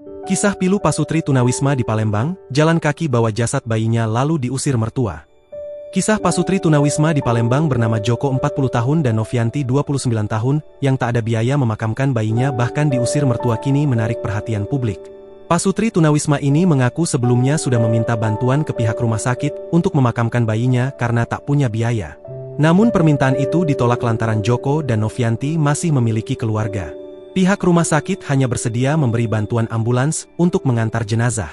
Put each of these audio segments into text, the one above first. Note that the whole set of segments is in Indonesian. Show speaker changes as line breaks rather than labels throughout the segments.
Kisah pilu pasutri tunawisma di Palembang, jalan kaki bawa jasad bayinya lalu diusir mertua. Kisah pasutri tunawisma di Palembang bernama Joko 40 tahun dan Novianti 29 tahun, yang tak ada biaya memakamkan bayinya bahkan diusir mertua kini menarik perhatian publik. Pasutri tunawisma ini mengaku sebelumnya sudah meminta bantuan ke pihak rumah sakit untuk memakamkan bayinya karena tak punya biaya. Namun permintaan itu ditolak lantaran Joko dan Novianti masih memiliki keluarga. Pihak rumah sakit hanya bersedia memberi bantuan ambulans untuk mengantar jenazah.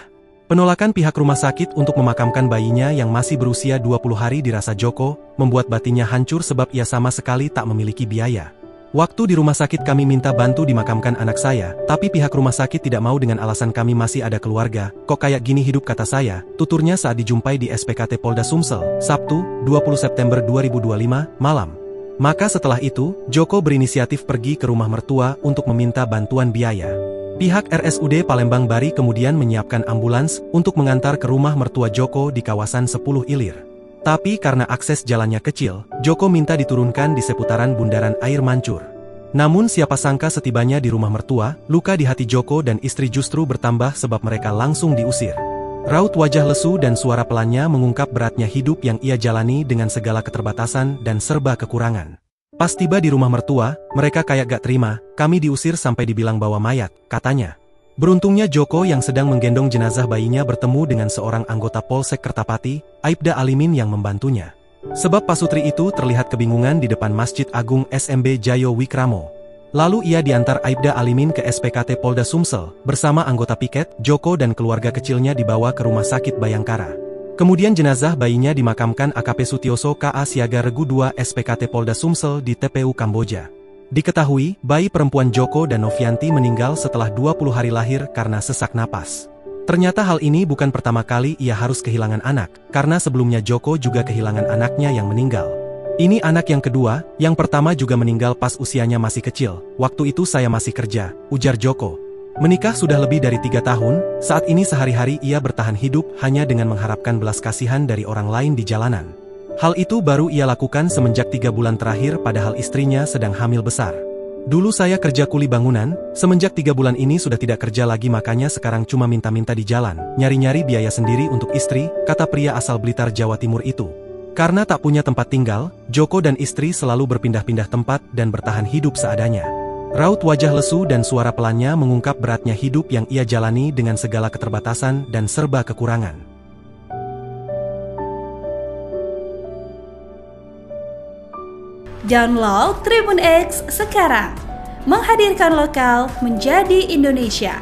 Penolakan pihak rumah sakit untuk memakamkan bayinya yang masih berusia 20 hari dirasa Joko, membuat batinnya hancur sebab ia sama sekali tak memiliki biaya. Waktu di rumah sakit kami minta bantu dimakamkan anak saya, tapi pihak rumah sakit tidak mau dengan alasan kami masih ada keluarga. Kok kayak gini hidup, kata saya, tuturnya saat dijumpai di SPKT Polda Sumsel, Sabtu, 20 September 2025, malam. Maka setelah itu, Joko berinisiatif pergi ke rumah mertua untuk meminta bantuan biaya. Pihak RSUD Palembang Bari kemudian menyiapkan ambulans untuk mengantar ke rumah mertua Joko di kawasan 10 Ilir. Tapi karena akses jalannya kecil, Joko minta diturunkan di seputaran Bundaran Air Mancur. Namun siapa sangka setibanya di rumah mertua, luka di hati Joko dan istri justru bertambah sebab mereka langsung diusir. Raut wajah lesu dan suara pelannya mengungkap beratnya hidup yang ia jalani dengan segala keterbatasan dan serba kekurangan. Pas tiba di rumah mertua, mereka kayak gak terima, kami diusir sampai dibilang bawa mayat, katanya. Beruntungnya Joko yang sedang menggendong jenazah bayinya bertemu dengan seorang anggota Polsek Kertapati, Aibda Alimin yang membantunya. Sebab pasutri itu terlihat kebingungan di depan Masjid Agung SMB Jayo Wikramo. Lalu ia diantar Aibda Alimin ke SPKT Polda Sumsel, bersama anggota piket, Joko dan keluarga kecilnya dibawa ke Rumah Sakit Bayangkara. Kemudian jenazah bayinya dimakamkan AKP Sutioso KA Siaga Regu 2 SPKT Polda Sumsel di TPU Kamboja. Diketahui, bayi perempuan Joko dan Novianti meninggal setelah 20 hari lahir karena sesak napas. Ternyata hal ini bukan pertama kali ia harus kehilangan anak, karena sebelumnya Joko juga kehilangan anaknya yang meninggal. Ini anak yang kedua, yang pertama juga meninggal pas usianya masih kecil. Waktu itu saya masih kerja, ujar Joko. Menikah sudah lebih dari 3 tahun, saat ini sehari-hari ia bertahan hidup hanya dengan mengharapkan belas kasihan dari orang lain di jalanan. Hal itu baru ia lakukan semenjak 3 bulan terakhir padahal istrinya sedang hamil besar. Dulu saya kerja kuli bangunan, semenjak 3 bulan ini sudah tidak kerja lagi makanya sekarang cuma minta-minta di jalan, nyari-nyari biaya sendiri untuk istri, kata pria asal Blitar Jawa Timur itu. Karena tak punya tempat tinggal, Joko dan istri selalu berpindah-pindah tempat dan bertahan hidup seadanya. Raut wajah lesu dan suara pelannya mengungkap beratnya hidup yang ia jalani dengan segala keterbatasan dan serba kekurangan.
Download Tribun X sekarang, menghadirkan lokal menjadi Indonesia.